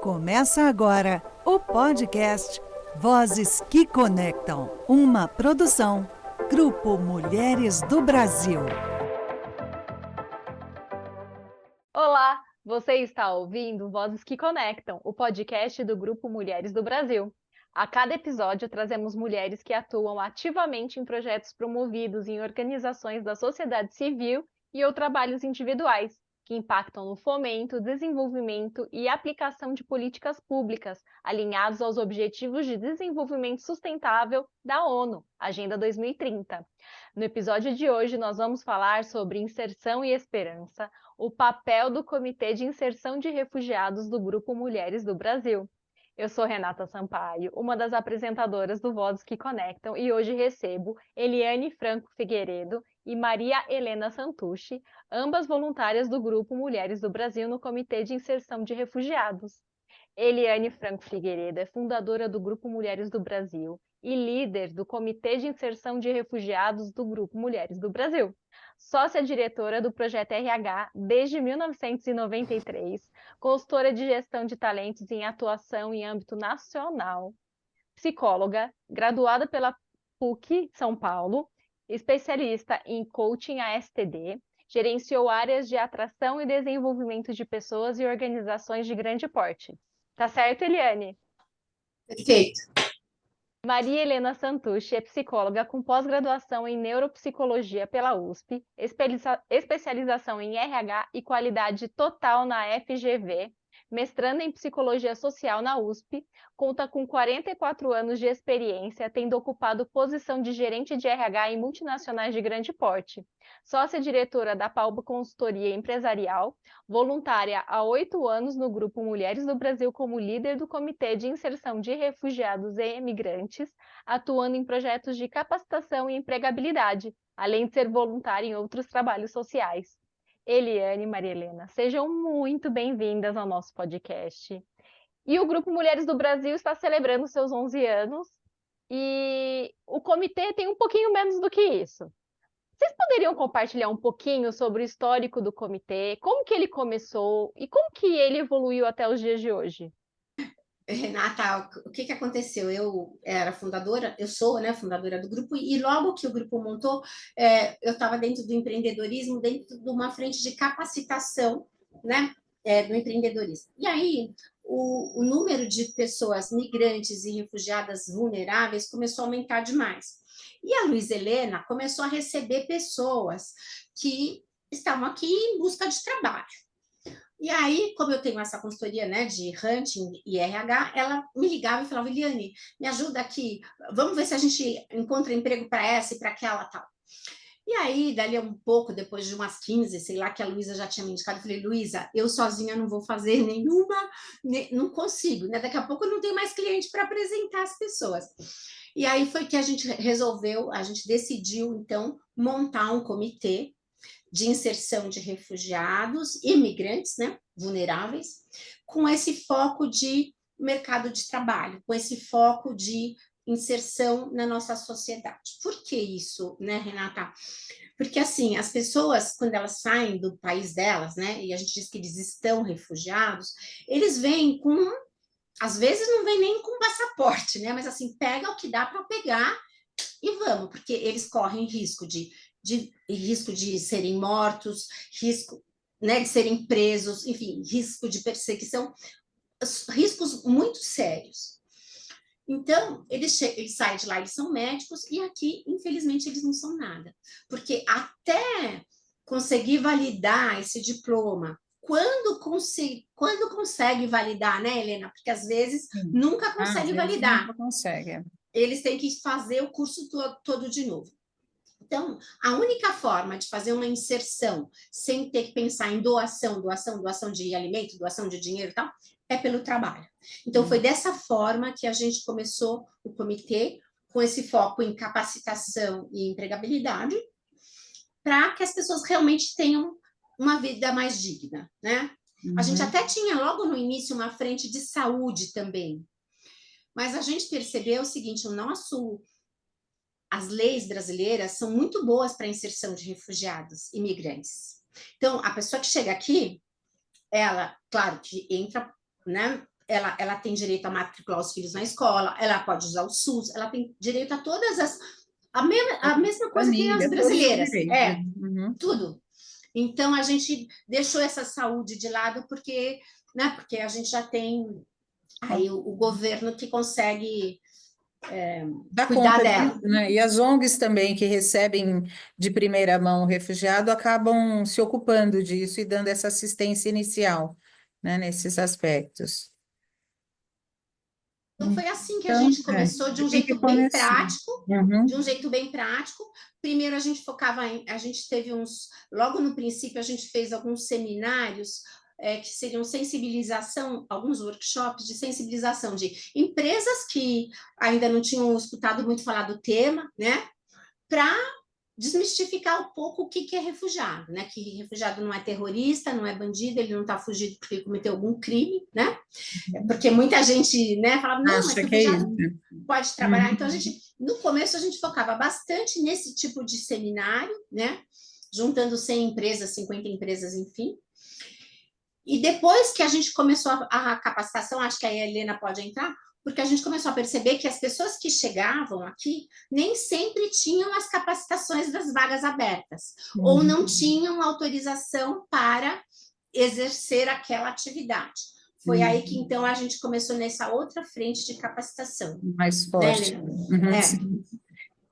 Começa agora o podcast Vozes que Conectam, uma produção Grupo Mulheres do Brasil. Olá, você está ouvindo Vozes que Conectam, o podcast do Grupo Mulheres do Brasil. A cada episódio trazemos mulheres que atuam ativamente em projetos promovidos em organizações da sociedade civil e ou trabalhos individuais, que impactam no fomento, desenvolvimento e aplicação de políticas públicas alinhados aos Objetivos de Desenvolvimento Sustentável da ONU, Agenda 2030. No episódio de hoje, nós vamos falar sobre inserção e esperança, o papel do Comitê de Inserção de Refugiados do Grupo Mulheres do Brasil. Eu sou Renata Sampaio, uma das apresentadoras do Vozes que Conectam, e hoje recebo Eliane Franco Figueiredo e Maria Helena Santucci, ambas voluntárias do Grupo Mulheres do Brasil no Comitê de Inserção de Refugiados. Eliane Franco Figueiredo é fundadora do Grupo Mulheres do Brasil e líder do Comitê de Inserção de Refugiados do Grupo Mulheres do Brasil. Sócia-diretora do Projeto RH desde 1993, consultora de gestão de talentos em atuação em âmbito nacional, psicóloga, graduada pela PUC São Paulo, especialista em coaching ASTD, gerenciou áreas de atração e desenvolvimento de pessoas e organizações de grande porte. Tá certo, Eliane? Perfeito. Maria Helena Santucci é psicóloga com pós-graduação em neuropsicologia pela USP, especialização em RH e qualidade total na FGV, mestranda em psicologia social na USP, conta com 44 anos de experiência, tendo ocupado posição de gerente de RH em multinacionais de grande porte. Sócia-diretora da Palba Consultoria Empresarial, voluntária há 8 anos no Grupo Mulheres do Brasil como líder do Comitê de Inserção de Refugiados e Imigrantes, atuando em projetos de capacitação e empregabilidade, além de ser voluntária em outros trabalhos sociais. Eliane e Maria Helena, sejam muito bem-vindas ao nosso podcast. E o Grupo Mulheres do Brasil está celebrando seus 11 anos e o comitê tem um pouquinho menos do que isso. Vocês poderiam compartilhar um pouquinho sobre o histórico do comitê, como que ele começou e como que ele evoluiu até os dias de hoje? Renata, o que aconteceu? Eu era fundadora, eu sou, né, fundadora do grupo, e logo que o grupo montou, eu estava dentro do empreendedorismo, dentro de uma frente de capacitação, né, do empreendedorismo. E aí, o número de pessoas migrantes e refugiadas vulneráveis começou a aumentar demais. E a Luísa Helena começou a receber pessoas que estavam aqui em busca de trabalho. E aí, como eu tenho essa consultoria, né, de hunting e RH, ela me ligava e falava: Eliane, me ajuda aqui, vamos ver se a gente encontra emprego para essa e para aquela tal. E aí, dali um pouco, depois de umas 15, sei lá, que a Luísa já tinha me indicado, eu falei: Luísa, eu sozinha não vou fazer nenhuma, não consigo, né? Daqui a pouco eu não tenho mais cliente para apresentar as pessoas. E aí foi que a gente resolveu, a gente decidiu, então, montar um comitê de inserção de refugiados e imigrantes, né, vulneráveis, com esse foco de mercado de trabalho, com esse foco de inserção na nossa sociedade. Por que isso, né, Renata? Porque, assim, as pessoas, quando elas saem do país delas, né, e a gente diz que eles estão refugiados, eles vêm com, às vezes não vêm nem com passaporte, né, mas, assim, pega o que dá para pegar e vamos, porque eles correm risco de serem mortos, risco, né, de serem presos, enfim, risco de perseguição, riscos muito sérios. Então, eles saem de lá, eles são médicos, e aqui, infelizmente, eles não são nada. Porque até conseguir validar esse diploma, quando consegue validar, né, Helena? Porque às vezes nunca consegue validar. Nunca consegue. Eles têm que fazer o curso todo de novo. Então, a única forma de fazer uma inserção sem ter que pensar em doação de alimento, doação de dinheiro e tal, é pelo trabalho. Então, foi dessa forma que a gente começou o comitê, com esse foco em capacitação e empregabilidade, para que as pessoas realmente tenham uma vida mais digna, né? A gente até tinha logo no início uma frente de saúde também, mas a gente percebeu o seguinte: as leis brasileiras são muito boas para a inserção de refugiados, imigrantes. Então, a pessoa que chega aqui, ela, claro, que entra, né, ela tem direito a matricular os filhos na escola, ela pode usar o SUS, ela tem direito a todas as... A mesma coisa que as Família, todos os brasileiras, direitos. Uhum. tudo. Então, a gente deixou essa saúde de lado porque, né, porque a gente já tem aí o governo que consegue Dá cuidar conta dela. disso, né? E as ONGs também, que recebem de primeira mão o refugiado, acabam se ocupando disso e dando essa assistência inicial, né, nesses aspectos. Então, foi assim que a Então, gente começou, de um tem que jeito bem começar. prático, Uhum. de um jeito bem prático. Primeiro, a gente focava a gente teve logo no princípio, a gente fez alguns seminários que seriam sensibilização, alguns workshops de sensibilização de empresas que ainda não tinham escutado muito falar do tema, né? Para desmistificar um pouco o que é refugiado, né? Que refugiado não é terrorista, não é bandido, ele não está fugindo porque cometeu algum crime, né? Porque muita gente, né, falava, não, mas Acha que é refugiado isso. pode trabalhar. Então, no começo, a gente focava bastante nesse tipo de seminário, né? Juntando 100 empresas, 50 empresas, enfim. E depois que a gente começou a capacitação, acho que a Helena pode entrar, porque a gente começou a perceber que as pessoas que chegavam aqui nem sempre tinham as capacitações das vagas abertas, ou não tinham autorização para exercer aquela atividade. Foi aí que, então, a gente começou nessa outra frente de capacitação. Mais forte. Né, Uhum, sim.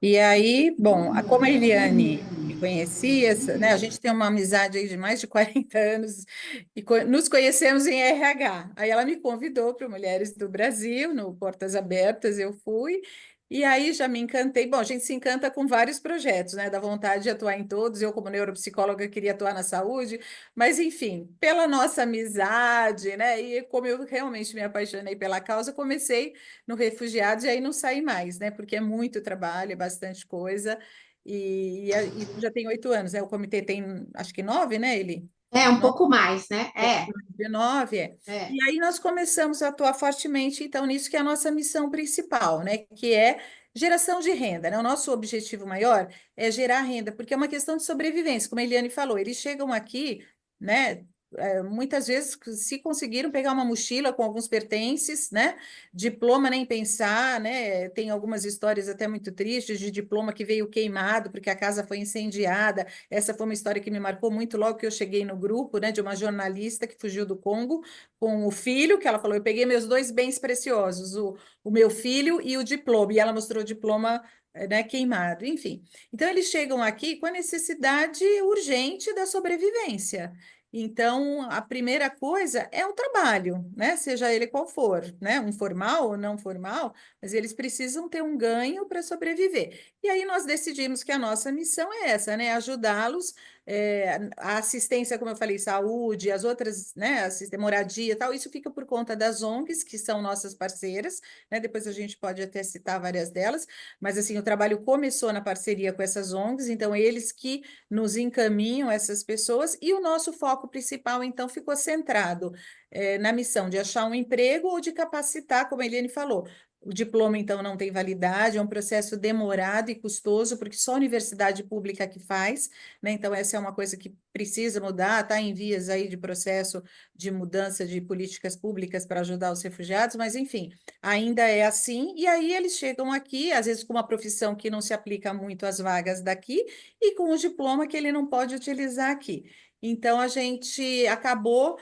E aí, bom, como a Eliane me conhecia, né, a gente tem uma amizade aí de mais de 40 anos e nos conhecemos em RH. Aí ela me convidou para o Mulheres do Brasil, no Portas Abertas, eu fui, e aí já me encantei. Bom, a gente se encanta com vários projetos, né, dá vontade de atuar em todos. Eu, como neuropsicóloga, queria atuar na saúde, mas, enfim, pela nossa amizade, né, e como eu realmente me apaixonei pela causa, comecei no Refugiados e aí não saí mais, né? Porque é muito trabalho, é bastante coisa. E já tem 8 anos, né? O comitê tem, acho que 9, né, ele? um pouco mais, né? 19, é. E aí nós começamos a atuar fortemente, então, nisso que é a nossa missão principal, né? Que é geração de renda, né? O nosso objetivo maior é gerar renda, porque é uma questão de sobrevivência, como a Eliane falou, eles chegam aqui, né? Muitas vezes, se conseguiram pegar uma mochila com alguns pertences, né? Diploma nem pensar, né? Tem algumas histórias até muito tristes de diploma que veio queimado porque a casa foi incendiada. Essa foi uma história que me marcou muito logo que eu cheguei no grupo, né? De uma jornalista que fugiu do Congo com o filho, que ela falou: eu peguei meus dois bens preciosos, o meu filho e o diploma. E ela mostrou o diploma, né, queimado, enfim. Então, eles chegam aqui com a necessidade urgente da sobrevivência. Então, a primeira coisa é o trabalho, né? Seja ele qual for, né? Um formal ou não formal, mas eles precisam ter um ganho para sobreviver. E aí nós decidimos que a nossa missão é essa, né? Ajudá-los, a assistência, como eu falei, saúde, as outras, né? Moradia e tal, isso fica por conta das ONGs, que são nossas parceiras, né? Depois a gente pode até citar várias delas, mas assim, o trabalho começou na parceria com essas ONGs, então eles que nos encaminham essas pessoas, e o nosso foco principal, então, ficou centrado na missão de achar um emprego ou de capacitar, como a Eliane falou. O diploma, então, não tem validade, é um processo demorado e custoso, porque só a universidade pública que faz, né? Então, essa é uma coisa que precisa mudar, está em vias aí de processo de mudança de políticas públicas para ajudar os refugiados, mas, enfim, ainda é assim, e aí eles chegam aqui, às vezes com uma profissão que não se aplica muito às vagas daqui, e com o diploma que ele não pode utilizar aqui. Então, a gente acabou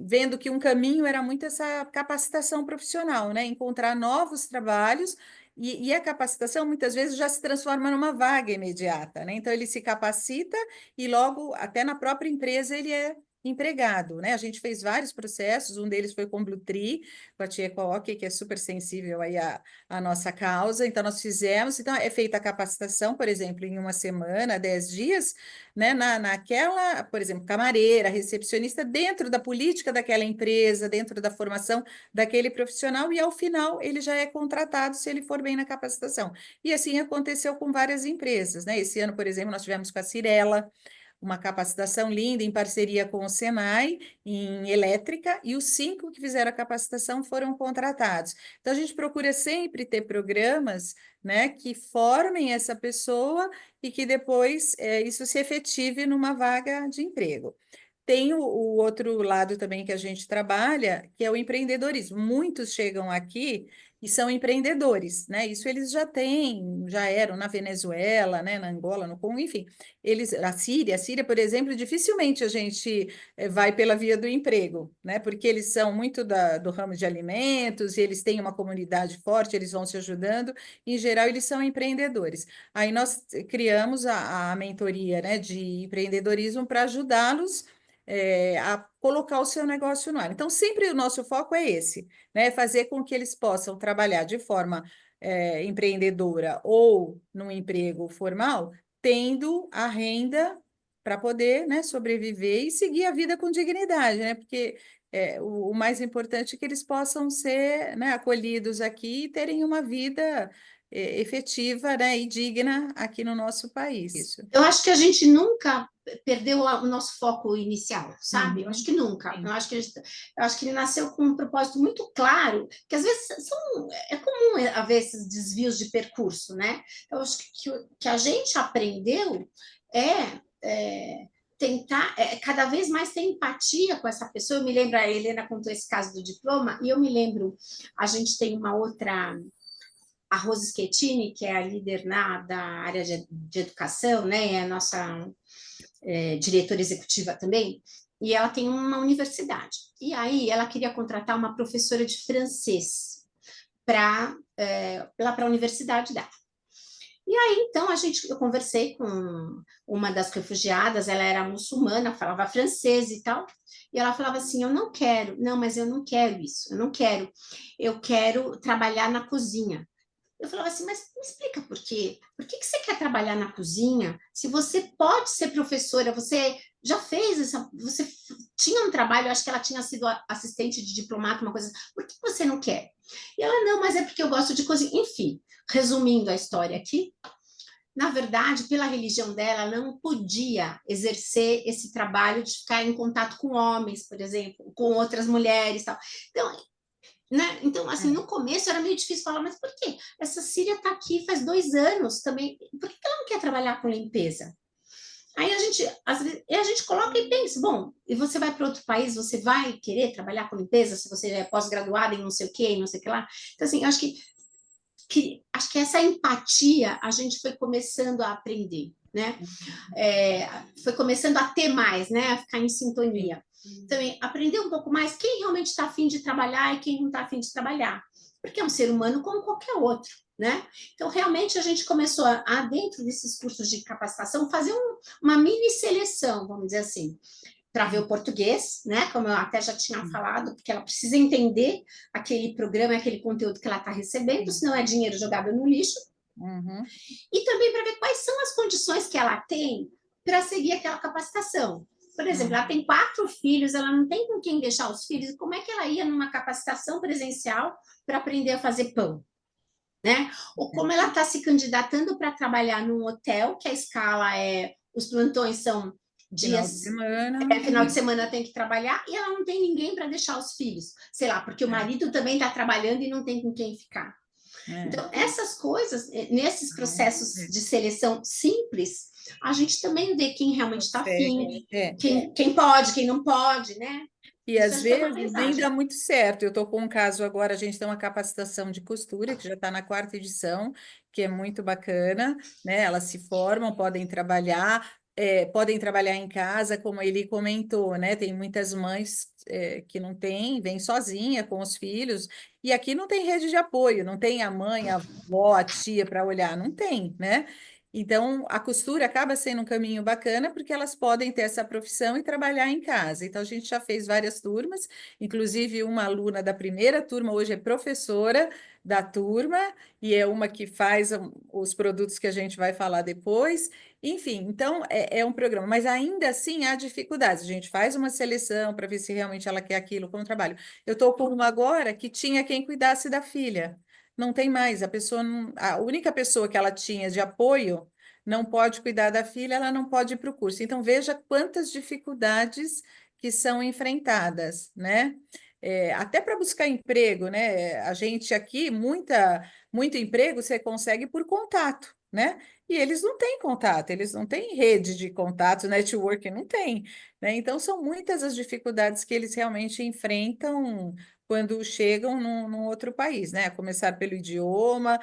vendo que um caminho era muito essa capacitação profissional, né? Encontrar novos trabalhos, e a capacitação muitas vezes já se transforma numa vaga imediata, né? Então, ele se capacita e logo, até na própria empresa, ele é empregado, né? A gente fez vários processos, um deles foi com o Bluetri, com a Tia Coque, que é super sensível aí à nossa causa, então nós fizemos, então é feita a capacitação, por exemplo, em uma semana, 10 dias, né, naquela, por exemplo, camareira, recepcionista, dentro da política daquela empresa, dentro da formação daquele profissional, e ao final ele já é contratado se ele for bem na capacitação. E assim aconteceu com várias empresas, né? Esse ano, por exemplo, nós tivemos com a Cirela, uma capacitação linda em parceria com o Senai, em elétrica, e os 5 que fizeram a capacitação foram contratados. Então, a gente procura sempre ter programas, né, que formem essa pessoa e que depois isso se efetive numa vaga de emprego. tem o outro lado também que a gente trabalha, que é o empreendedorismo. Muitos chegam aqui e são empreendedores, né? Isso eles já têm, já eram na Venezuela, né? Na Angola, no Congo, enfim. Eles, a Síria, por exemplo, dificilmente a gente vai pela via do emprego, né? Porque eles são muito do ramo de alimentos e eles têm uma comunidade forte, eles vão se ajudando. Em geral, eles são empreendedores. Aí nós criamos a mentoria, né, de empreendedorismo para ajudá-los a colocar o seu negócio no ar. Então, sempre o nosso foco é esse, né? Fazer com que eles possam trabalhar de forma empreendedora ou num emprego formal, tendo a renda para poder, né, sobreviver e seguir a vida com dignidade, né? Porque o mais importante é que eles possam ser, né, acolhidos aqui e terem uma vida efetiva, né, e digna aqui no nosso país. Isso. Eu acho que a gente nunca perdeu o nosso foco inicial, sabe? Eu acho que nunca. Sim. Eu acho que ele nasceu com um propósito muito claro, que às vezes é comum haver esses desvios de percurso, né? Eu acho que a gente aprendeu tentar cada vez mais ter empatia com essa pessoa. Eu me lembro, a Helena contou esse caso do diploma, e eu me lembro, a gente tem uma outra, a Rose Schettini, que é a líder da área de educação, né? É a nossa diretora executiva também, e ela tem uma universidade. E aí ela queria contratar uma professora de francês lá para a universidade dela. E aí, então, eu conversei com uma das refugiadas, ela era muçulmana, falava francês e tal, e ela falava assim, mas eu não quero isso, eu quero trabalhar na cozinha. Eu falava assim, mas me explica por quê? Por que você quer trabalhar na cozinha se você pode ser professora? Você já fez você tinha um trabalho, acho que ela tinha sido assistente de diplomata, uma coisa, por que você não quer? E ela, não, mas é porque eu gosto de cozinhar. Enfim, resumindo a história aqui, na verdade, pela religião dela, ela não podia exercer esse trabalho de ficar em contato com homens, por exemplo, com outras mulheres, tal. Então, né? Então, assim, no começo era meio difícil falar, mas por quê? Essa Síria está aqui faz 2 anos também, por que ela não quer trabalhar com limpeza? Aí às vezes, a gente coloca e pensa, bom, e você vai para outro país, você vai querer trabalhar com limpeza se você é pós-graduada em não sei o quê, não sei o que lá? Então, assim, eu acho que essa empatia a gente foi começando a aprender, né? Foi começando a ter mais, né? A ficar em sintonia. Também aprender um pouco mais quem realmente está afim de trabalhar e quem não está afim de trabalhar, porque é um ser humano como qualquer outro, né? Então, realmente, a gente começou dentro desses cursos de capacitação, fazer uma mini seleção, vamos dizer assim, para ver o português, né? Como eu até já tinha falado, porque ela precisa entender aquele programa, aquele conteúdo que ela está recebendo, senão é dinheiro jogado no lixo. Uhum. E também para ver quais são as condições que ela tem para seguir aquela capacitação. Por exemplo, ela tem 4 filhos, ela não tem com quem deixar os filhos, como é que ela ia numa capacitação presencial para aprender a fazer pão? Né? Ou como ela está se candidatando para trabalhar num hotel, que a escala os plantões são dias, final de semana tem que trabalhar, e ela não tem ninguém para deixar os filhos, sei lá, porque o marido também está trabalhando e não tem com quem ficar. Então, essas coisas, nesses processos de seleção simples, a gente também vê quem realmente está afim, quem pode, quem não pode, né? E às vezes nem dá muito certo. Eu estou com um caso agora, a gente tem uma capacitação de costura, que já está na 4ª edição, que é muito bacana, né? Elas se formam, podem trabalhar em casa, como ele comentou, né? Tem muitas mães que não têm, vêm sozinha com os filhos, e aqui não tem rede de apoio, não tem a mãe, a avó, a tia para olhar, não tem, né? Então, a costura acaba sendo um caminho bacana porque elas podem ter essa profissão e trabalhar em casa. Então, a gente já fez várias turmas, inclusive uma aluna da primeira turma hoje é professora da turma e é uma que faz os produtos que a gente vai falar depois. Enfim, então é um programa, mas ainda assim há dificuldades. A gente faz uma seleção para ver se realmente ela quer aquilo como trabalho. Eu estou com uma agora que tinha quem cuidasse da filha. Não tem mais, a única pessoa que ela tinha de apoio não pode cuidar da filha, ela não pode ir para o curso. Então, veja quantas dificuldades que são enfrentadas, né? Até para buscar emprego, né? A gente aqui, muito emprego você consegue por contato, né? E eles não têm contato, eles não têm rede de contato, networking, não tem, né? Então, são muitas as dificuldades que eles realmente enfrentam quando chegam num outro país, né? A começar pelo idioma,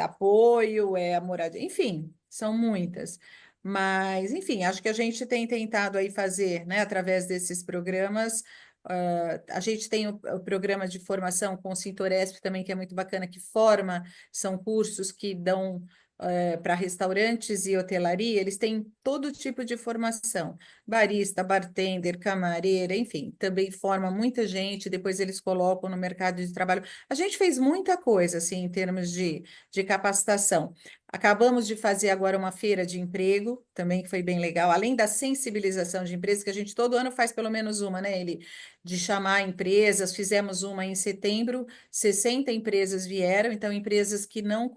apoio, a moradia, enfim, são muitas. Mas, enfim, acho que a gente tem tentado aí fazer, né, através desses programas. A gente tem o programa de formação com o Sintoresp também, que é muito bacana, que forma, são cursos que dão para restaurantes e hotelaria, eles têm todo tipo de formação, barista, bartender, camareira, enfim, também forma muita gente, depois eles colocam no mercado de trabalho. A gente fez muita coisa, assim, em termos de capacitação. Acabamos de fazer agora uma feira de emprego, também que foi bem legal, além da sensibilização de empresas, que a gente todo ano faz pelo menos uma, né, Eli? De chamar empresas, fizemos uma em setembro, 60 empresas vieram, então empresas que não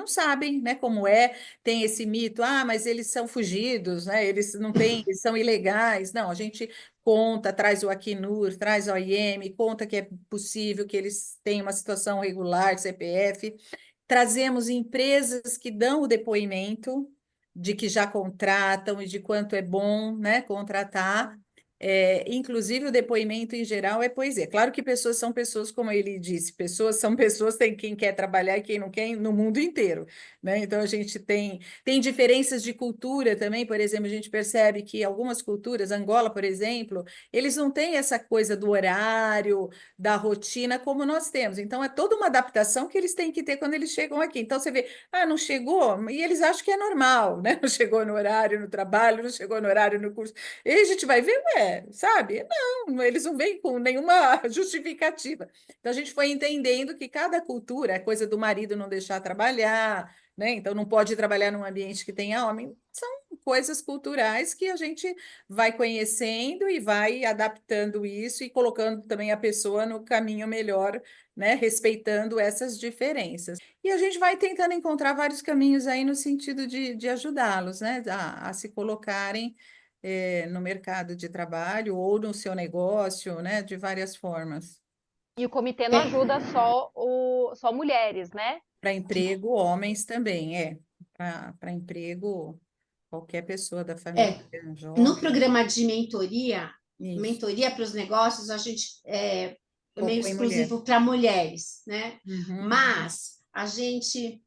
sabem, né, como é, tem esse mito, mas eles são fugidos, né, eles não têm, eles são ilegais. Não, a gente conta, traz o Acnur, traz o OIM, conta que é possível que eles tenham uma situação regular, CPF. Trazemos empresas que dão o depoimento de que já contratam e de quanto é bom, né, contratar. Inclusive, o depoimento em geral é poesia. Claro que pessoas são pessoas, como ele disse, pessoas são pessoas, tem quem quer trabalhar e quem não quer no mundo inteiro, né? Então, a gente tem diferenças de cultura também, por exemplo, a gente percebe que algumas culturas, Angola, por exemplo, eles não têm essa coisa do horário, da rotina como nós temos. Então, é toda uma adaptação que eles têm que ter quando eles chegam aqui. Então, você vê, não chegou, e eles acham que é normal, né? Não chegou no horário no trabalho, não chegou no horário no curso. E a gente vai ver, sabe? Não, eles não vêm com nenhuma justificativa. Então, a gente foi entendendo que cada cultura, a coisa do marido não deixar trabalhar, né? Então, não pode trabalhar num ambiente que tenha homem, são coisas culturais que a gente vai conhecendo e vai adaptando isso e colocando também a pessoa no caminho melhor, né? Respeitando essas diferenças. E a gente vai tentando encontrar vários caminhos aí no sentido de ajudá-los, né? A se colocarem no mercado de trabalho ou no seu negócio, né? De várias formas. E o comitê não É, ajuda só mulheres, né? Para emprego, homens também, Para emprego, qualquer pessoa da família, é. No jovem, programa de mentoria, isso, mentoria para os negócios, a gente é meio focou em mulher. exclusivo para mulheres, né? Uhum. Mas a gente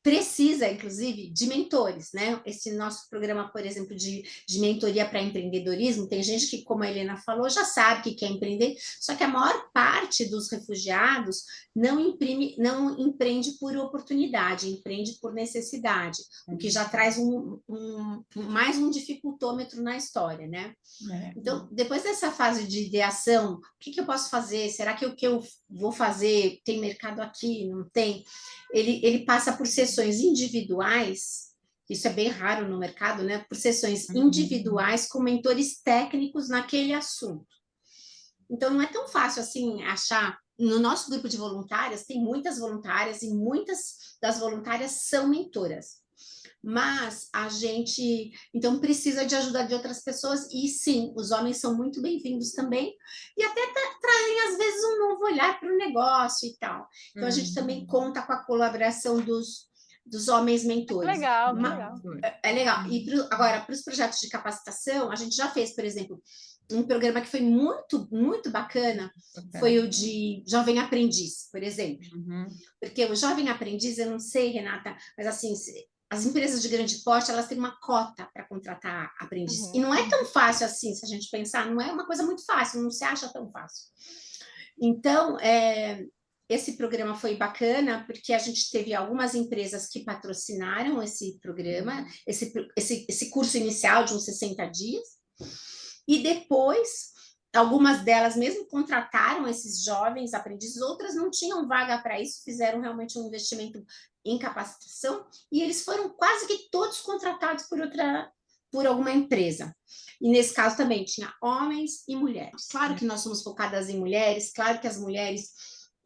precisa, inclusive, de mentores, né? Esse nosso programa, por exemplo, de mentoria para empreendedorismo, tem gente que, como a Helena falou, já sabe que quer empreender, só que a maior parte dos refugiados não empreende por oportunidade, empreende por necessidade, o que já traz mais um dificultômetro na história, né? É. Então, depois dessa fase de ideação, o que eu posso fazer? Será que o que eu vou fazer tem mercado aqui? Não tem? Ele passa por sessões individuais, isso é bem raro no mercado, né? Por sessões individuais com mentores técnicos naquele assunto. Então, não é tão fácil assim achar. No nosso grupo de voluntárias, tem muitas voluntárias e muitas das voluntárias são mentoras. Mas a gente, então, precisa de ajuda de outras pessoas, e sim, os homens são muito bem-vindos também, e até trazem, às vezes, um novo olhar para o negócio e tal. Então, a gente também conta com a colaboração dos homens Que mentores. legal, que legal. É legal. E agora, para os projetos de capacitação, a gente já fez, por exemplo, um programa que foi muito, muito bacana, foi o de Jovem Aprendiz, por exemplo. Porque o Jovem Aprendiz, eu não sei, Renata, mas assim, as empresas de grande porte, elas têm uma cota para contratar aprendiz. E não é tão fácil assim, se a gente pensar, não é uma coisa muito fácil, não se acha tão fácil. Então, esse programa foi bacana, porque a gente teve algumas empresas que patrocinaram esse programa, esse curso inicial de uns 60 dias, e depois, algumas delas mesmo contrataram esses jovens aprendizes, outras não tinham vaga para isso, fizeram realmente um investimento em capacitação, e eles foram quase que todos contratados por alguma empresa. E nesse caso também tinha homens e mulheres. Claro que nós somos focadas em mulheres, claro que as mulheres,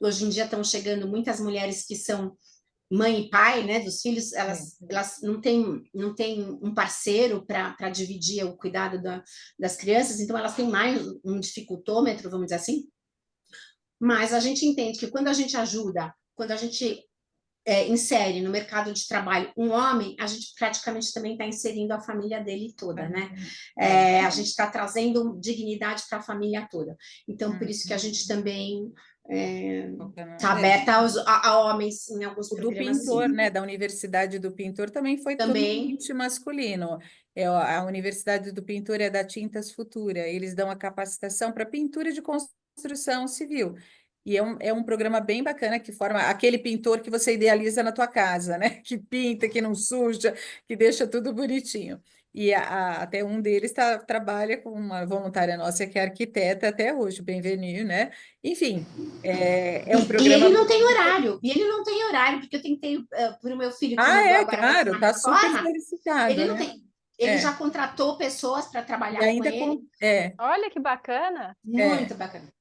hoje em dia estão chegando muitas mulheres que são mãe e pai, né, dos filhos, elas não têm um parceiro para dividir o cuidado das crianças, então elas têm mais um dificultômetro, vamos dizer assim. Mas a gente entende que quando a gente ajuda, quando a gente insere no mercado de trabalho um homem, a gente praticamente também está inserindo a família dele toda, né? A gente está trazendo dignidade para a família toda. Então, por isso que a gente também está aberta a homens em alguns programas. Do Pintor, assim. né? Da Universidade do Pintor também foi Também. totalmente masculino. A Universidade do Pintor é da Tintas Futura. Eles dão a capacitação para pintura de construção civil. E é um programa bem bacana que forma aquele pintor que você idealiza na tua casa, né? Que pinta, que não suja, que deixa tudo bonitinho. E até um deles trabalha com uma voluntária nossa que é arquiteta até hoje, bem-vindo, né? Enfim, é um programa... E ele não tem horário, porque eu tentei para o meu filho que mudou agora claro, está super reforma, solicitado, ele não né? tem... Ele já contratou pessoas para trabalhar E ainda com ele. Olha que bacana. Muito bacana.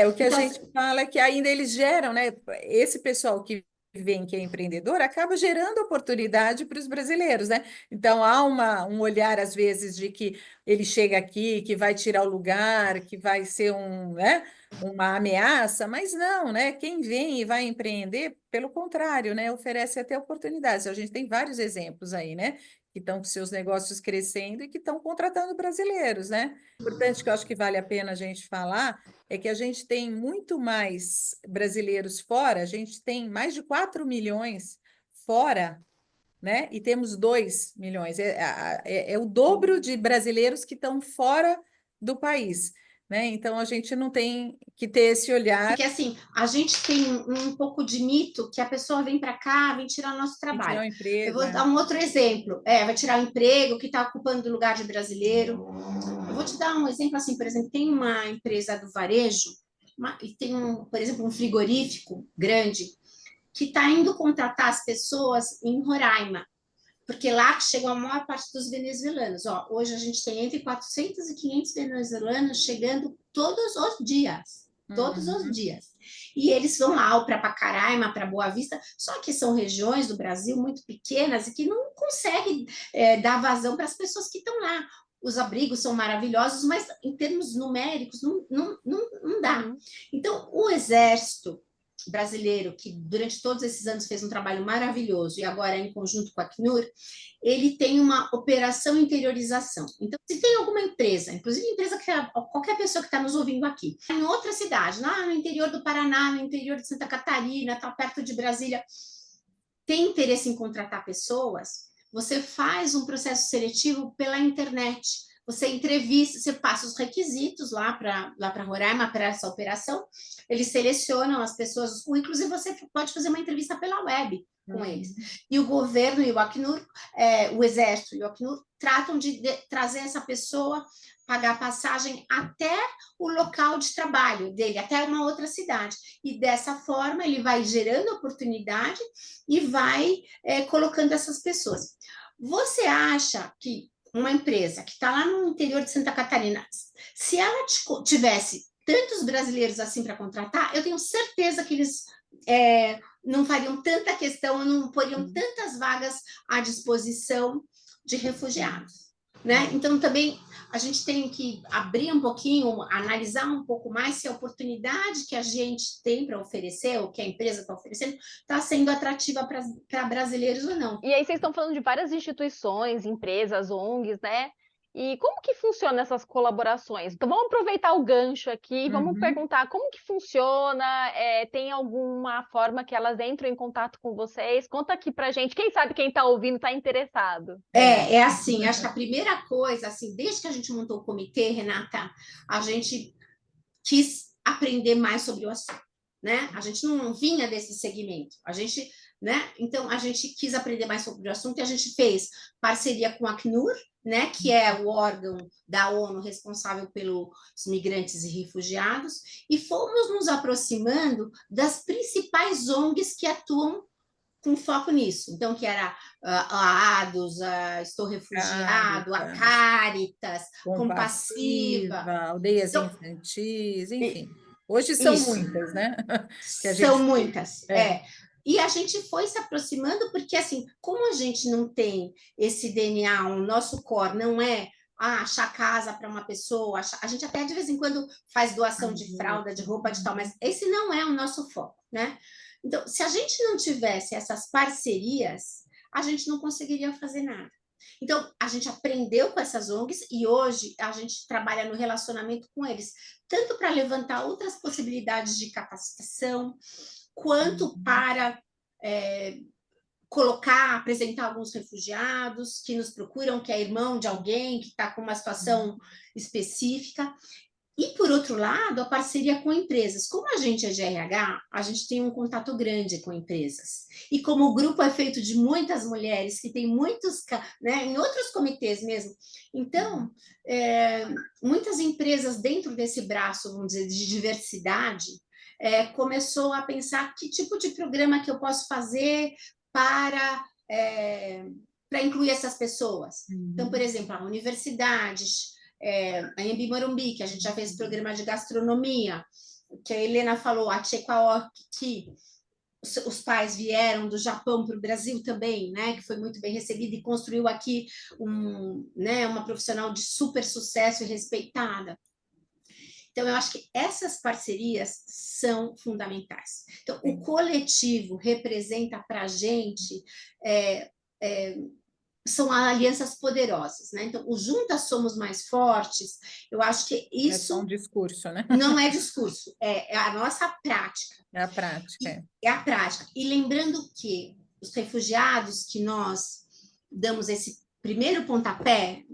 O que Então, a gente fala é que ainda eles geram, né? Esse pessoal que vem, que é empreendedor, acaba gerando oportunidade para os brasileiros, né? Então, há um olhar, às vezes, de que ele chega aqui, que vai tirar o lugar, que vai ser né, uma ameaça, mas não, né? Quem vem e vai empreender, pelo contrário, né? Oferece até oportunidades. A gente tem vários exemplos aí, né? Que estão com seus negócios crescendo e que estão contratando brasileiros, né? Importante que eu acho que vale a pena a gente falar é que a gente tem muito mais brasileiros fora, a gente tem mais de 4 milhões fora, né? E temos 2 milhões. É o dobro de brasileiros que estão fora do país, né? Então a gente não tem que ter esse olhar. Porque assim, a gente tem um pouco de mito que a pessoa vem para cá, vem tirar o nosso trabalho. Tirar o emprego, eu vou dar um outro exemplo. Vai tirar o emprego, que está ocupando o lugar de brasileiro. Eu vou te dar um exemplo assim, por exemplo, tem uma empresa do varejo, e tem, por exemplo, um frigorífico grande, que está indo contratar as pessoas em Roraima, porque lá chegam a maior parte dos venezuelanos. Hoje a gente tem entre 400 e 500 venezuelanos chegando todos os dias. Todos os dias. E eles vão lá para Pacaraima, para Boa Vista, só que são regiões do Brasil muito pequenas e que não conseguem dar vazão para as pessoas que estão lá. Os abrigos são maravilhosos, mas em termos numéricos não dá. Então, o Exército brasileiro, que durante todos esses anos fez um trabalho maravilhoso, e agora em conjunto com a Acnur, ele tem uma operação interiorização. Então, se tem alguma empresa, inclusive empresa que qualquer pessoa que está nos ouvindo aqui, em outra cidade, lá no interior do Paraná, no interior de Santa Catarina, está perto de Brasília, tem interesse em contratar pessoas, você faz um processo seletivo pela internet. Você entrevista, você passa os requisitos lá para Roraima, para essa operação, eles selecionam as pessoas, inclusive você pode fazer uma entrevista pela web com eles. E o governo e o Acnur, o Exército e o Acnur, tratam de trazer essa pessoa, pagar passagem até o local de trabalho dele, até uma outra cidade. E dessa forma ele vai gerando oportunidade e vai colocando essas pessoas. Você acha que uma empresa que está lá no interior de Santa Catarina, se ela tivesse tantos brasileiros assim para contratar, eu tenho certeza que eles não fariam tanta questão, não poriam tantas vagas à disposição de refugiados, né? Então, também a gente tem que abrir um pouquinho, analisar um pouco mais se a oportunidade que a gente tem para oferecer, ou que a empresa está oferecendo, está sendo atrativa para brasileiros ou não. E aí vocês estão falando de várias instituições, empresas, ONGs, né? E como que funcionam essas colaborações? Então vamos aproveitar o gancho aqui, vamos perguntar como que funciona, tem alguma forma que elas entram em contato com vocês? Conta aqui pra gente, quem sabe quem está ouvindo está interessado. É assim, acho que a primeira coisa, assim, desde que a gente montou o comitê, Renata, a gente quis aprender mais sobre o assunto, né? A gente não vinha desse segmento, né? Então a gente quis aprender mais sobre o assunto e a gente fez parceria com a Acnur, né, que é o órgão da ONU responsável pelos migrantes e refugiados, e fomos nos aproximando das principais ONGs que atuam com foco nisso. Então, que era a ADOS, a Estou Refugiado, a Caritas, Compassiva, Aldeias Infantis, enfim. Hoje são muitas, né? São muitas, E a gente foi se aproximando porque, assim, como a gente não tem esse DNA, o nosso core não é achar casa para uma pessoa, a gente até de vez em quando faz doação de fralda, de roupa, de tal, mas esse não é o nosso foco, né? Então, se a gente não tivesse essas parcerias, a gente não conseguiria fazer nada. Então, a gente aprendeu com essas ONGs e hoje a gente trabalha no relacionamento com eles, tanto para levantar outras possibilidades de capacitação, quanto para colocar, apresentar alguns refugiados que nos procuram, que é irmão de alguém que está com uma situação específica. E, por outro lado, a parceria com empresas. Como a gente é de RH, a gente tem um contato grande com empresas. E como o grupo é feito de muitas mulheres, que tem muitos, né, em outros comitês mesmo. Então, muitas empresas dentro desse braço, vamos dizer, de diversidade, começou a pensar que tipo de programa que eu posso fazer para incluir essas pessoas. Então, por exemplo, a universidades, a Embi Morumbi, que a gente já fez programa de gastronomia, que a Helena falou, a Tchekwaok, que os pais vieram do Japão para o Brasil também, né, que foi muito bem recebido e construiu aqui uma profissional de super sucesso e respeitada. Então, eu acho que essas parcerias são fundamentais. Então, o coletivo representa para a gente são alianças poderosas, né? Então, o Juntas Somos Mais Fortes, eu acho que isso... É só um discurso, né? Não é discurso, é a nossa prática. É a prática. É a prática. E lembrando que os refugiados que nós damos esse primeiro pontapé,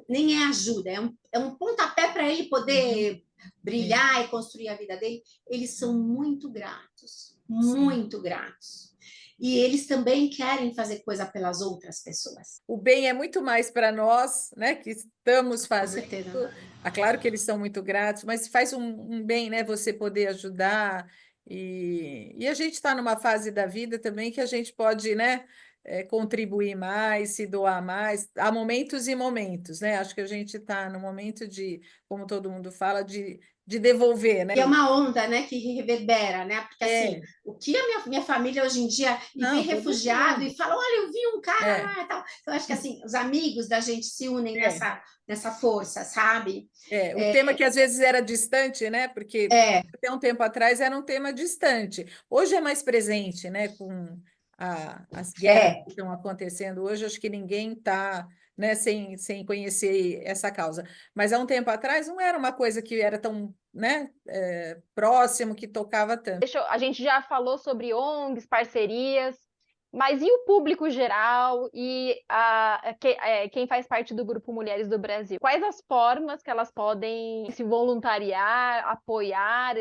nem é ajuda, é um pontapé para ele poder brilhar e construir a vida dele, eles são muito gratos, muito gratos. E eles também querem fazer coisa pelas outras pessoas. O bem é muito mais para nós, né, que estamos fazendo. Com certeza. É claro que eles são muito gratos, mas faz um bem, né, você poder ajudar. E a gente está numa fase da vida também que a gente pode, né, contribuir mais, se doar mais. Há momentos e momentos, né? Acho que a gente está no momento de, como todo mundo fala, de devolver, né? E é uma onda, né, que reverbera, né? Porque assim, o que a minha família hoje em dia vê refugiado e fala, olha, eu vi um cara lá e tal. Então, acho que assim, os amigos da gente se unem nessa força, sabe? O tema que às vezes era distante, né? Porque até um tempo atrás era um tema distante. Hoje é mais presente, né? Com as guerras que estão acontecendo hoje, acho que ninguém está, né, sem conhecer essa causa. Mas há um tempo atrás não era uma coisa que era tão, né, próximo, que tocava tanto. A gente já falou sobre ONGs, parcerias, mas e o público geral e quem faz parte do Grupo Mulheres do Brasil? Quais as formas que elas podem se voluntariar, apoiar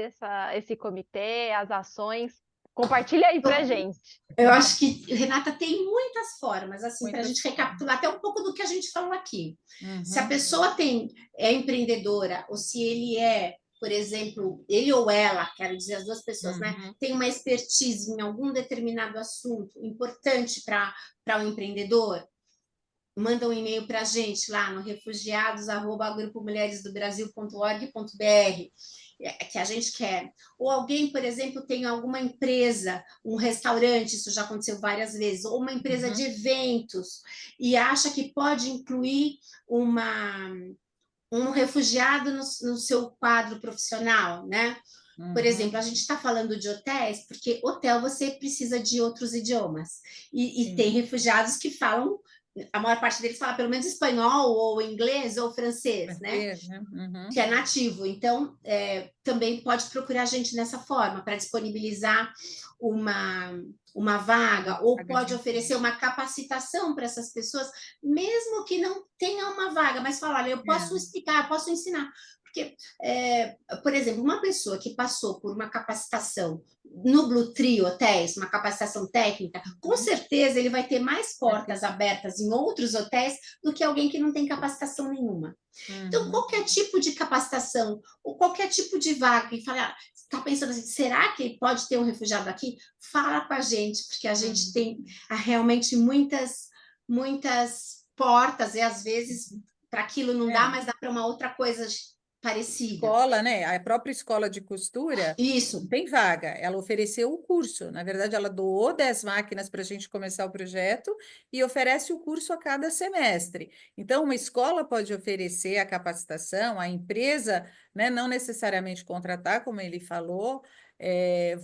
esse comitê, as ações? Compartilha aí pra gente. Eu acho que, Renata, tem muitas formas, assim, para a gente recapitular até um pouco do que a gente falou aqui. Se a pessoa é empreendedora, ou se ele por exemplo, ele ou ela, quero dizer as duas pessoas, né, tem uma expertise em algum determinado assunto importante para o empreendedor, manda um e-mail para a gente lá no refugiados@grupomulheresdobrasil.org.br, que a gente quer. Ou alguém, por exemplo, tem alguma empresa, um restaurante, isso já aconteceu várias vezes, ou uma empresa de eventos, e acha que pode incluir um refugiado no seu quadro profissional, né? Por exemplo, a gente está falando de hotéis, porque hotel você precisa de outros idiomas. E tem refugiados que falam, a maior parte deles fala pelo menos espanhol, ou inglês, ou francês, né? Que é nativo. Então, também pode procurar a gente nessa forma, para disponibilizar uma vaga, ou pode oferecer uma capacitação para essas pessoas, mesmo que não tenha uma vaga, mas falar, olha, eu posso explicar, eu posso ensinar. Porque, por exemplo, uma pessoa que passou por uma capacitação no Blue Tree Hotéis, uma capacitação técnica, com certeza ele vai ter mais portas abertas em outros hotéis do que alguém que não tem capacitação nenhuma. Então, qualquer tipo de capacitação, ou qualquer tipo de vaga, e fala, está pensando assim, será que pode ter um refugiado aqui? Fala com a gente, porque a gente tem realmente muitas portas, e às vezes para aquilo não dá, mas dá para uma outra coisa parecida. Escola, né? A própria escola de costura Isso. Tem vaga. Ela ofereceu o curso. Na verdade, ela doou 10 máquinas para a gente começar o projeto e oferece o curso a cada semestre. Então, uma escola pode oferecer a capacitação, a empresa né? Não necessariamente contratar, como ele falou,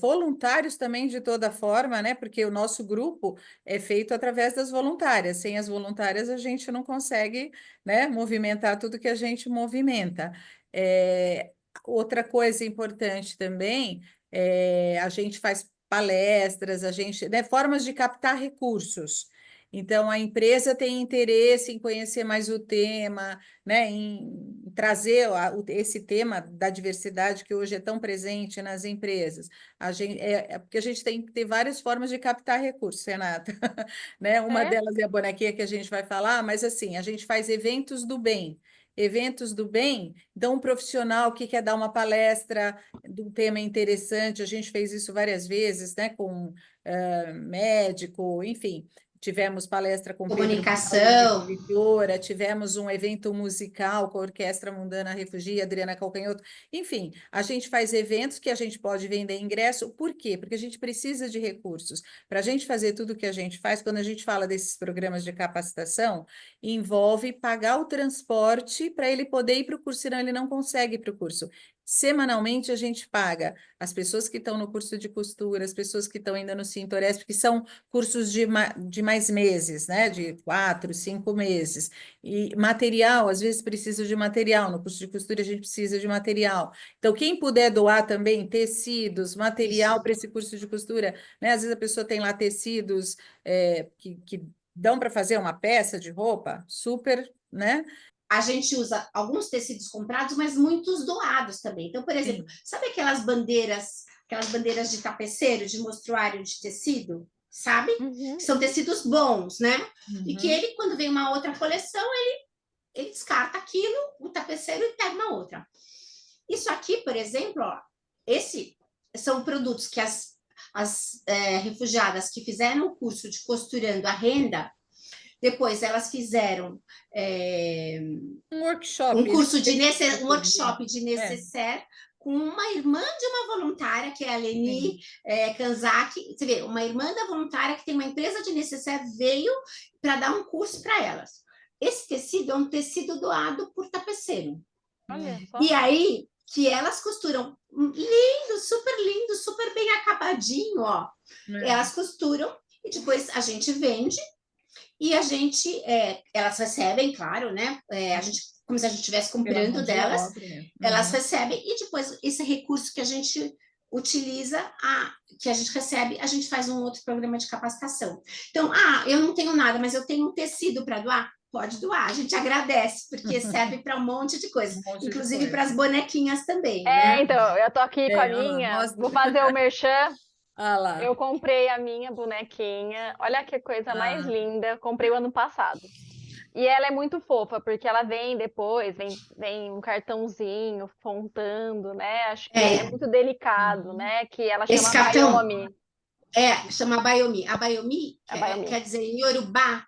voluntários também de toda forma, né? Porque o nosso grupo é feito através das voluntárias. Sem as voluntárias, a gente não consegue, né, movimentar tudo que a gente movimenta. Outra coisa importante também, a gente faz palestras, a gente, né, formas de captar recursos. Então, a empresa tem interesse em conhecer mais o tema, né, em trazer esse tema da diversidade que hoje é tão presente nas empresas. Porque a gente tem que ter várias formas de captar recursos, Renata. Né? Uma delas é a bonequinha que a gente vai falar, mas assim, a gente faz eventos do bem. Eventos do bem, então um profissional que quer dar uma palestra de um tema interessante, a gente fez isso várias vezes, né, com médico, enfim. Tivemos palestra com Pedro Paulo, Comunicação. escritora, tivemos um evento musical com a Orquestra Mundana Refugia, Adriana Calcanhoto. Enfim, a gente faz eventos que a gente pode vender ingresso. Por quê? Porque a gente precisa de recursos. Para a gente fazer tudo o que a gente faz, quando a gente fala desses programas de capacitação, envolve pagar o transporte para ele poder ir para o curso, senão ele não consegue ir para o curso. Semanalmente, a gente paga as pessoas que estão no curso de costura, as pessoas que estão ainda no Cintoresp, que são cursos de mais meses, né? De 4, 5 meses. E material, às vezes precisa de material. No curso de costura, a gente precisa de material. Então, quem puder doar também tecidos, material para esse curso de costura, né? Às vezes a pessoa tem lá tecidos que dão para fazer uma peça de roupa, super, né? A gente usa alguns tecidos comprados, mas muitos doados também. Então, por exemplo, sabe aquelas bandeiras de tapeceiro, de mostruário de tecido? Sabe? Uhum. São tecidos bons, né? E que ele, quando vem uma outra coleção, ele descarta aquilo, o tapeceiro, e pega uma outra. Isso aqui, por exemplo, ó, esse são produtos que as refugiadas que fizeram o curso de costurando a renda, depois elas fizeram um workshop, um curso um workshop de necessaire com uma irmã de uma voluntária, que é a Leni Kanzaki. Você vê, uma irmã da voluntária que tem uma empresa de necessaire veio para dar um curso para elas. Esse tecido é um tecido doado por tapeceiro. Olha só. E aí, que elas costuram lindo, super bem acabadinho, ó. Elas costuram e depois a gente vende. E a gente, elas recebem, claro, né? A gente, como se a gente estivesse comprando delas, elas recebem, e depois esse recurso que a gente utiliza, que a gente recebe, a gente faz um outro programa de capacitação. Então, eu não tenho nada, mas eu tenho um tecido para doar. Pode doar, a gente agradece, porque serve para um monte de coisa, inclusive para as bonequinhas também. Né? Então, eu tô aqui com a minha, vou fazer o merchan. Lá. Eu comprei a minha bonequinha, olha que coisa mais linda, comprei o ano passado. E ela é muito fofa, porque ela vem depois, vem um cartãozinho fontando, né? Acho que é muito delicado, né? Que ela chama Bayomi. Chama Bayomi. A Bayomi, quer dizer, em Yorubá,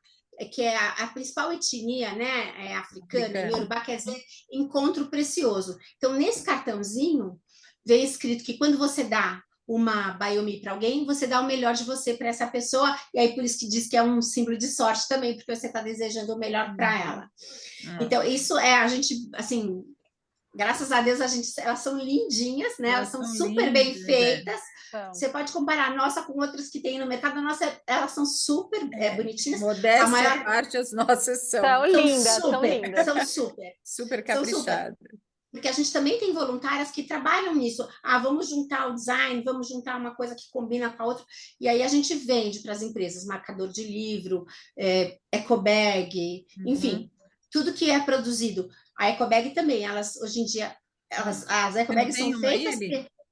que é a principal etnia, né, africana, em Yorubá quer dizer encontro precioso. Então, nesse cartãozinho, vem escrito que quando você dá uma Bayomi para alguém, você dá o melhor de você para essa pessoa, e aí por isso que diz que é um símbolo de sorte também, porque você está desejando o melhor para ela. Então, isso a gente, assim, graças a Deus, elas são lindinhas, né? Elas são super bem feitas. Você pode comparar a nossa com outras que tem no mercado. A nossa, elas são super bonitinhas. Modéstia à parte, as nossas são lindas, são super. Super caprichadas. Porque a gente também tem voluntárias que trabalham nisso. Vamos juntar o design, vamos juntar uma coisa que combina com a outra. E aí a gente vende para as empresas marcador de livro, ecobag, enfim, tudo que é produzido. A ecobag também, elas hoje em dia, as ecobags são feitas.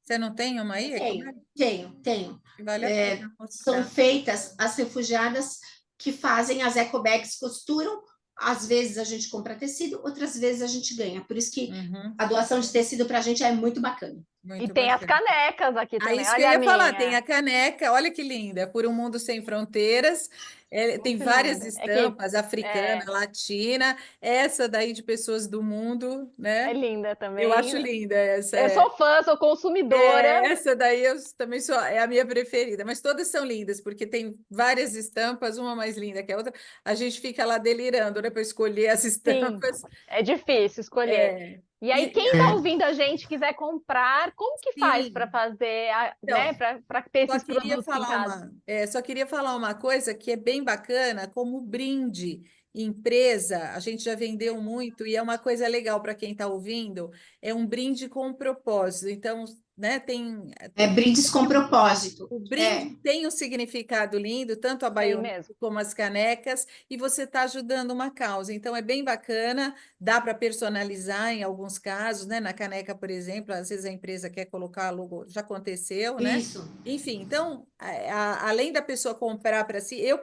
Você não tem uma aí? Tenho. Vale a pena são feitas as refugiadas que fazem as ecobags, costuram. Às vezes a gente compra tecido, outras vezes a gente ganha. Por isso que a doação de tecido para a gente é muito bacana. E tem as canecas aqui também. Isso que eu ia falar, tem a caneca, olha que linda, Por um Mundo Sem Fronteiras. Tem várias estampas, africana, latina, essa daí de pessoas do mundo, né? É linda também. Eu acho linda essa. Eu sou fã, sou consumidora. Essa daí eu também sou, é a minha preferida, mas todas são lindas, porque tem várias estampas, uma mais linda que a outra. A gente fica lá delirando, né, para escolher as estampas. Sim, é difícil escolher. E aí, quem está ouvindo a gente quiser comprar, como que faz para fazer, né, para ter esses produtos em casa? Só queria falar uma coisa que é bem bacana, como brinde empresa, a gente já vendeu muito e é uma coisa legal para quem está ouvindo, é um brinde com propósito. Então, né, brindes com propósito. O brinde tem um significado lindo, tanto a baioneta como as canecas, e você está ajudando uma causa. Então, é bem bacana, dá para personalizar em alguns casos, né? Na caneca, por exemplo, às vezes a empresa quer colocar logo, já aconteceu, né? Isso. Enfim, então, além da pessoa comprar para si, eu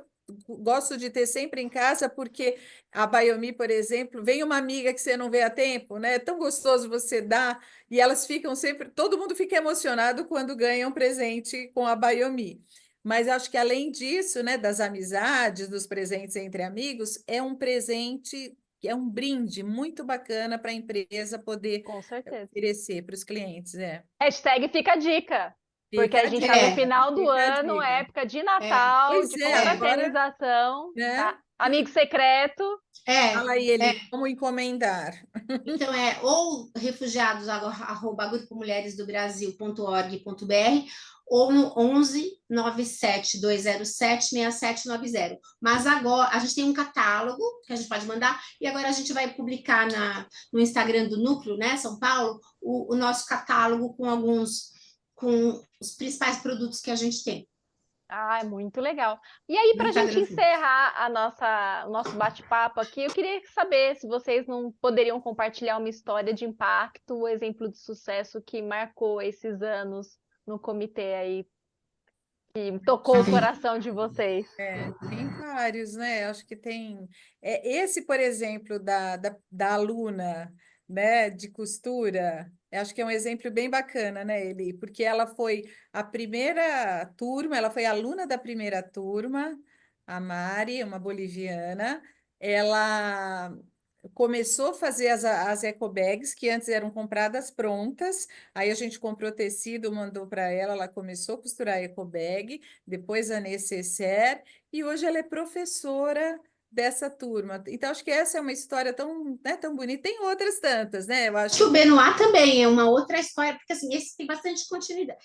gosto de ter sempre em casa, porque a Biomi, por exemplo, vem uma amiga que você não vê há tempo, né? É tão gostoso você dar, e elas ficam sempre, todo mundo fica emocionado quando ganha um presente com a Biomi. Mas acho que além disso, né, das amizades, dos presentes entre amigos, é um presente, é um brinde muito bacana para a empresa poder oferecer para os clientes. Hashtag fica a dica. Porque a gente está no final do ano, época de Natal, de confraternização, tá? Amigo secreto. Fala aí, Eli, como encomendar. Então, ou refugiados@grupomulheresdobrasil.org.br ou no 11 97 207 6790. Mas agora a gente tem um catálogo que a gente pode mandar, e agora a gente vai publicar no Instagram do Núcleo, né, São Paulo, o nosso catálogo com os principais produtos que a gente tem. Ah, é muito legal. E aí, para a gente encerrar o nosso bate-papo aqui, eu queria saber se vocês não poderiam compartilhar uma história de impacto, um exemplo de sucesso que marcou esses anos no comitê aí, que tocou o coração de vocês. Tem vários, né? Acho que tem. Esse, por exemplo, da aluna, né, de costura, acho que é um exemplo bem bacana, né, Eli? Porque ela foi a primeira turma, ela foi aluna da primeira turma, a Mari, uma boliviana. Ela começou a fazer as eco bags, que antes eram compradas prontas. Aí a gente comprou tecido, mandou para ela, ela começou a costurar a eco bag, depois a necessaire, e hoje ela é professora dessa turma. Então, acho que essa é uma história tão, né, tão bonita. Tem outras tantas, né? Eu acho que o Benoit também é uma outra história, porque assim, esse tem bastante continuidade.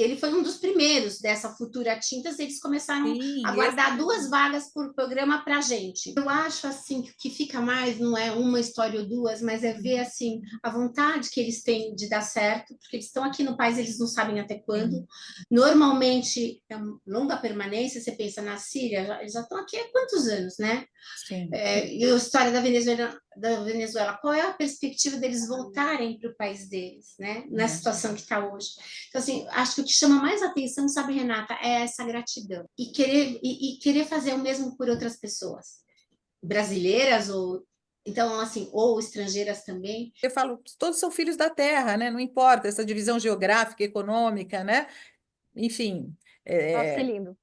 Ele foi um dos primeiros dessa Futura Tintas, eles começaram a guardar 2 vagas por programa para a gente. Eu acho assim que fica mais, não é uma história ou duas, mas é ver assim a vontade que eles têm de dar certo, porque eles estão aqui no país, eles não sabem até quando. Normalmente é uma longa permanência, você pensa na Síria, eles já estão aqui há quantos anos, né? Sim. E a história da Venezuela, qual é a perspectiva deles voltarem para o país deles, né? Na situação que está hoje. Então, assim, acho que o que chama mais atenção, sabe, Renata, é essa gratidão. E querer fazer o mesmo por outras pessoas. Brasileiras então, assim, ou estrangeiras também. Eu falo, todos são filhos da terra, né? Não importa essa divisão geográfica, econômica, né? Enfim. Nossa, que lindo.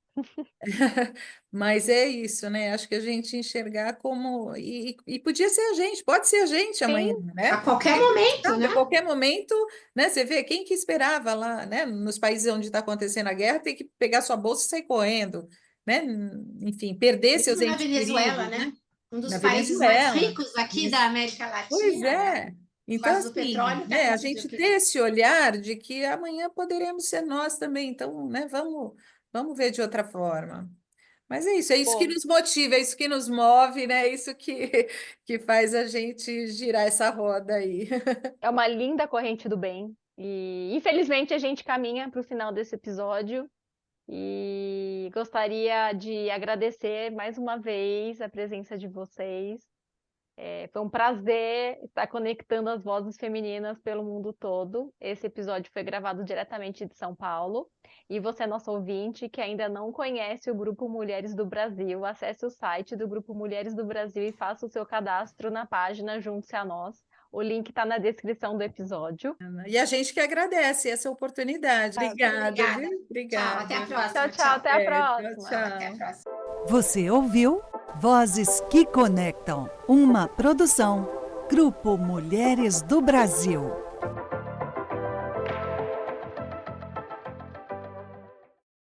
Mas é isso, né? Acho que a gente enxergar como. E podia ser a gente, pode ser a gente amanhã, né? A qualquer momento, né? A qualquer momento, né? Você vê quem que esperava lá, né? Nos países onde está acontecendo a guerra, tem que pegar sua bolsa e sair correndo, né? Enfim, perder seus entes queridos, Venezuela, né? Um dos países mais ricos aqui da América Latina. Pois é. Né? Então, assim, né, a gente ter esse olhar de que amanhã poderemos ser nós também. Então, né, vamos ver de outra forma. Mas é isso que nos motiva, é isso que nos move, né? É isso que faz a gente girar essa roda aí. É uma linda corrente do bem. E, infelizmente, a gente caminha para o final desse episódio. E gostaria de agradecer mais uma vez a presença de vocês. Foi um prazer estar conectando as vozes femininas pelo mundo todo. Esse episódio foi gravado diretamente de São Paulo. E você, nosso ouvinte, que ainda não conhece o Grupo Mulheres do Brasil, acesse o site do Grupo Mulheres do Brasil e faça o seu cadastro na página Junte-se a Nós. O link está na descrição do episódio. E a gente que agradece essa oportunidade. Obrigada, viu? Obrigada. Tchau, até a próxima. Tchau, até a próxima. Tchau. Até a próxima. Você ouviu Vozes que Conectam, uma produção Grupo Mulheres do Brasil.